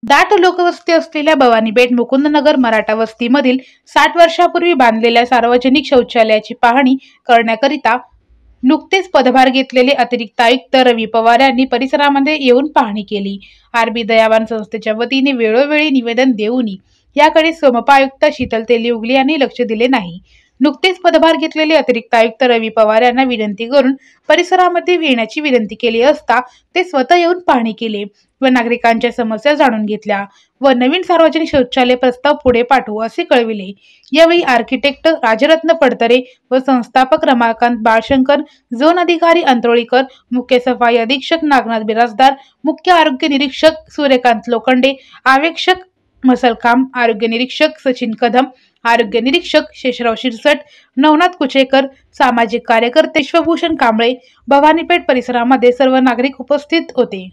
दाट लोकवस्ती असलेल्या भवानीपेठ मुकुंदनगर मराठा वस्तीमधील 60 वर्षापूर्वी बांधलेल्या सार्वजनिक शौचालयाची पाहणी करण्याकरिता नुकतेच पदभार घेतलेले अतिरिक्त आयुक्त रवी पवार यांनी परिसरामध्ये येऊन पाहणी केली। आरबी दयावान संस्थेच्या वतीने वेळोवेळी निवेदन देऊनही याकडे समपा आयुक्त शीतल तेलीउगले यांनी लक्ष दिले नाही। नुकतेच पदभार घेतलेले अतिरिक्त आयुक्त रवी पवार यांना विनंती करून परिसरामध्ये येण्याची विनंती केली असता ते स्वतः येऊन पाहणी केली व नागरिकांच्या समस्या जाणून घेतल्या व नवीन सार्वजनिक शौचालय प्रस्ताव पुढे पाठवू असे कळविले। यावेळी आर्किटेक्ट राजरत्न पडतरे व संस्थापक रमाकांत बाळशंकर, झोन अधिकारी अंतरोळीकर, मुख्य सफाई अधीक्षक नागनाथ बिराजदार, मुख्य आरोग्य निरीक्षक सूर्यकांत लोखंडे, आवेक्षक मसलकाम, आरोग्य निरीक्षक सचिन कदम, आरोग्य निरीक्षक शेषराव शिरसट, नवनाथ कुचेकर, सामाजिक कार्यकर्ते विश्वभूषण कांबळे, भवानीपेठ परिसरामध्ये सर्व नागरिक उपस्थित होते।